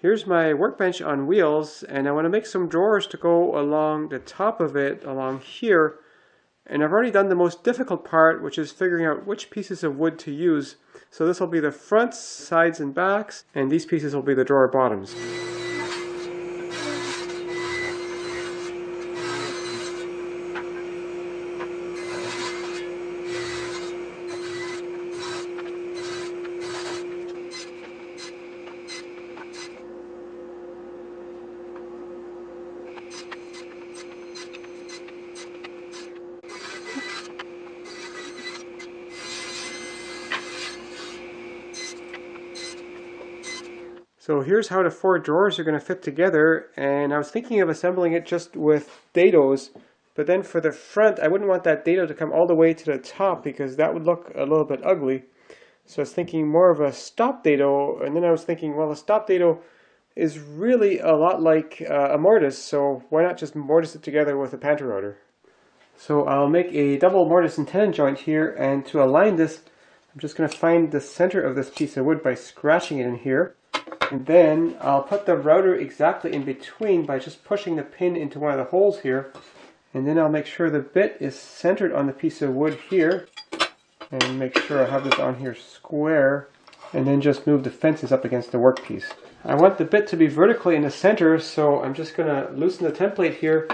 Here's my workbench on wheels, and I want to make some drawers to go along the top of it, along here. And I've already done the most difficult part, which is figuring out which pieces of wood to use. So this will be the fronts, sides, and backs, and these pieces will be the drawer bottoms. So here's how the four drawers are going to fit together, and I was thinking of assembling it just with dados, but then for the front I wouldn't want that dado to come all the way to the top because that would look a little bit ugly. So I was thinking more of a stop dado, and then I was thinking, well, a stop dado is really a lot like a mortise, so why not just mortise it together with a panther router? So I'll make a double mortise and tenon joint here, and to align this I'm just going to find the center of this piece of wood by scratching it in here. And then I'll put the router exactly in between by just pushing the pin into one of the holes here. And then I'll make sure the bit is centered on the piece of wood here. And make sure I have this on here square. And then just move the fences up against the workpiece. I want the bit to be vertically in the center, so I'm just going to loosen the template here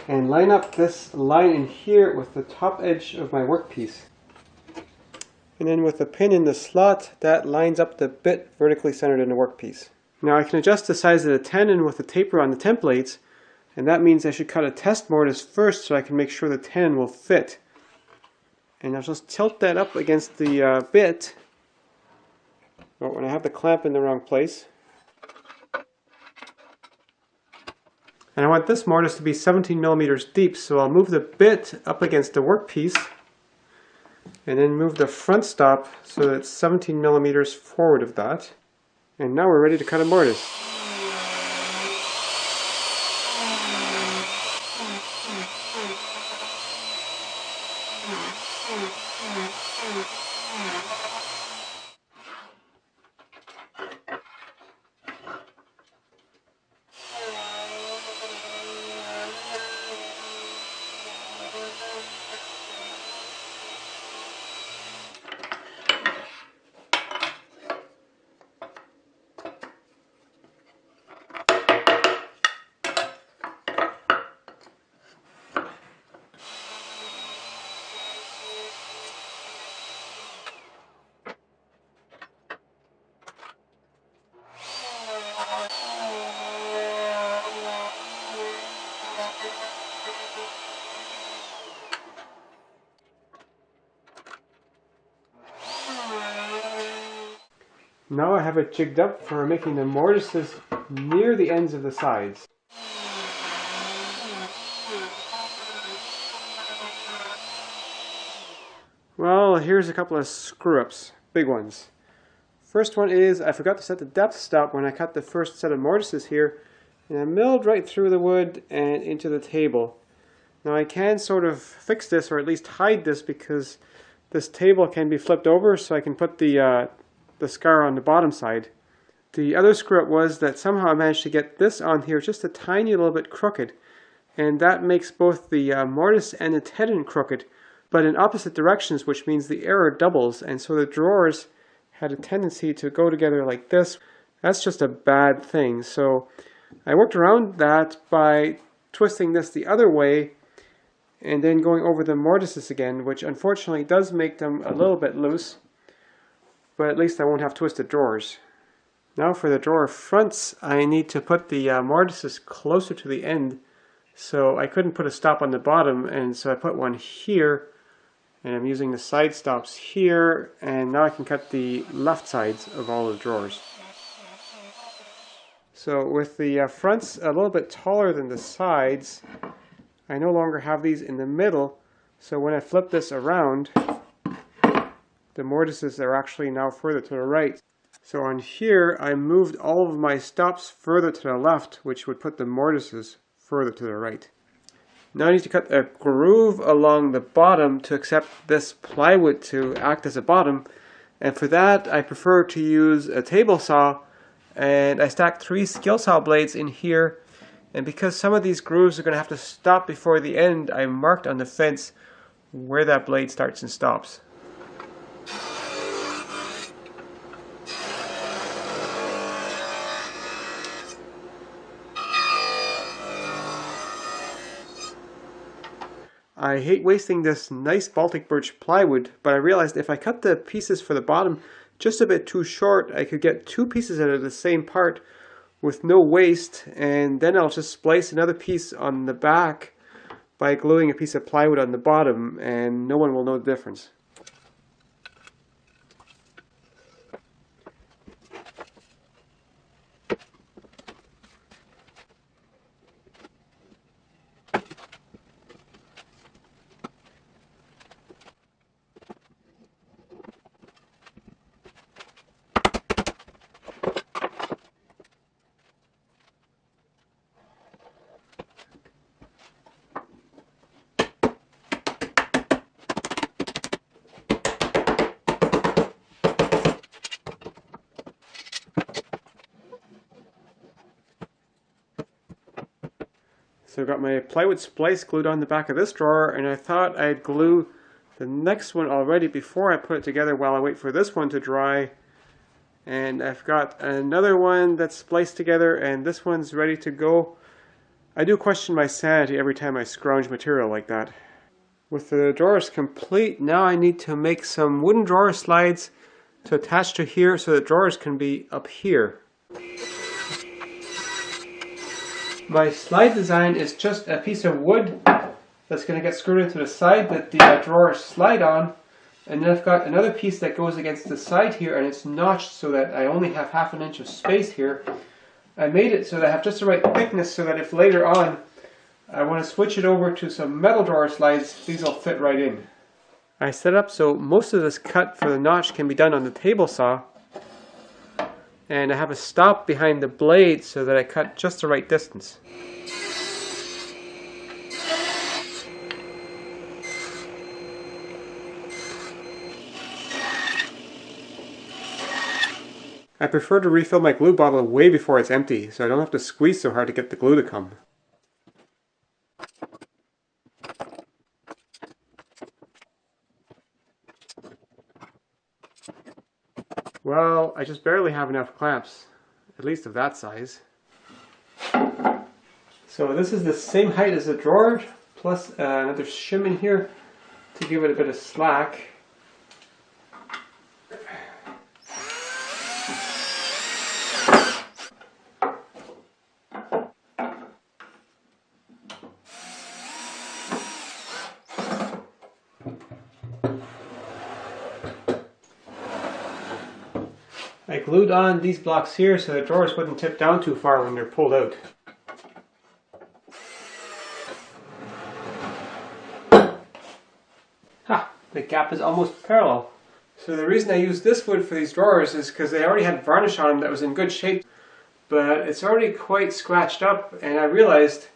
and line up this line in here with the top edge of my workpiece. And then with the pin in the slot, that lines up the bit vertically centered in the workpiece. Now I can adjust the size of the tenon with the taper on the templates, and that means I should cut a test mortise first so I can make sure the tenon will fit. And I'll just tilt that up against the bit. Oh, and I have the clamp in the wrong place. And I want this mortise to be 17 millimeters deep, so I'll move the bit up against the workpiece. And then move the front stop so that it's 17 millimeters forward of that. And now we're ready to cut a mortise. Now I have it jigged up for making the mortises near the ends of the sides. Well, here's a couple of screw-ups, big ones. First one is I forgot to set the depth stop when I cut the first set of mortises here, and I milled right through the wood and into the table. Now I can sort of fix this, or at least hide this, because this table can be flipped over, so I can put the scar on the bottom side. The other screw-up was that somehow I managed to get this on here just a tiny little bit crooked, and that makes both the mortise and the tenon crooked, but in opposite directions, which means the error doubles, and so the drawers had a tendency to go together like this. That's just a bad thing. So I worked around that by twisting this the other way and then going over the mortises again, which unfortunately does make them a little bit loose, but at least I won't have twisted drawers. Now for the drawer fronts, I need to put the mortises closer to the end, so I couldn't put a stop on the bottom, and so I put one here, and I'm using the side stops here, and now I can cut the left sides of all the drawers. So with the fronts a little bit taller than the sides, I no longer have these in the middle, so when I flip this around, the mortises are actually now further to the right. So on here, I moved all of my stops further to the left, which would put the mortises further to the right. Now I need to cut a groove along the bottom to accept this plywood to act as a bottom, and for that I prefer to use a table saw and I stacked 3 skill saw blades in here, and because some of these grooves are going to have to stop before the end, I marked on the fence where that blade starts and stops. I hate wasting this nice Baltic birch plywood, but I realized if I cut the pieces for the bottom just a bit too short, I could get 2 pieces out of the same part with no waste, and then I'll just splice another piece on the back by gluing a piece of plywood on the bottom, and no one will know the difference. So I've got my plywood splice glued on the back of this drawer, and I thought I'd glue the next one already before I put it together while I wait for this one to dry. And I've got another one that's spliced together, and this one's ready to go. I do question my sanity every time I scrounge material like that. With the drawers complete, now I need to make some wooden drawer slides to attach to here so the drawers can be up here. My slide design is just a piece of wood that's going to get screwed into the side that the drawers slide on, and then I've got another piece that goes against the side here, and it's notched so that I only have ½ an inch of space here. I made it so that I have just the right thickness so that if later on I want to switch it over to some metal drawer slides, these will fit right in. I set up so most of this cut for the notch can be done on the table saw, and I have a stop behind the blade so that I cut just the right distance. I prefer to refill my glue bottle way before it's empty, so I don't have to squeeze so hard to get the glue to come. Well, I just barely have enough clamps, at least of that size. So this is the same height as the drawer, plus another shim in here to give it a bit of slack. I glued on these blocks here so the drawers wouldn't tip down too far when they're pulled out. Ha! The gap is almost parallel. So the reason I used this wood for these drawers is because they already had varnish on them that was in good shape, but it's already quite scratched up, and I realized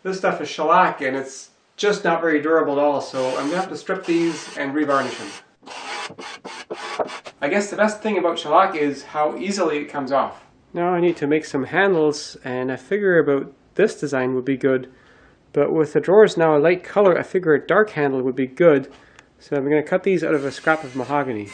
this stuff is shellac and it's just not very durable at all, so I'm going to have to strip these and revarnish them. I guess the best thing about shellac is how easily it comes off. Now I need to make some handles, and I figure about this design would be good. But with the drawers now a light color, I figure a dark handle would be good. So I'm going to cut these out of a scrap of mahogany.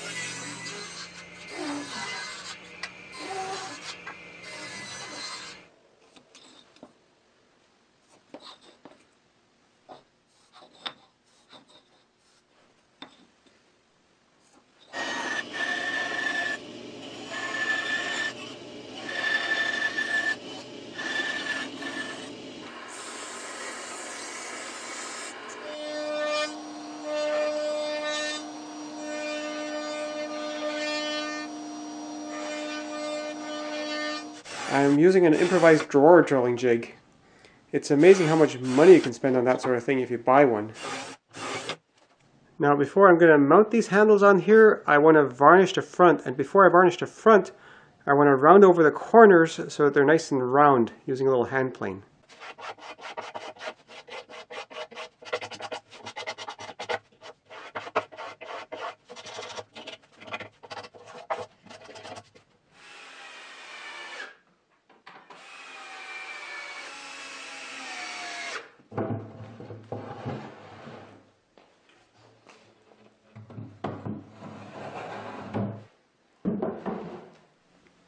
I'm using an improvised drawer drilling jig. It's amazing how much money you can spend on that sort of thing if you buy one. Now before I'm going to mount these handles on here, I want to varnish the front, and before I varnish the front, I want to round over the corners so that they're nice and round using a little hand plane.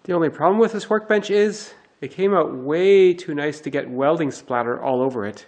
The only problem with this workbench is it came out way too nice to get welding splatter all over it.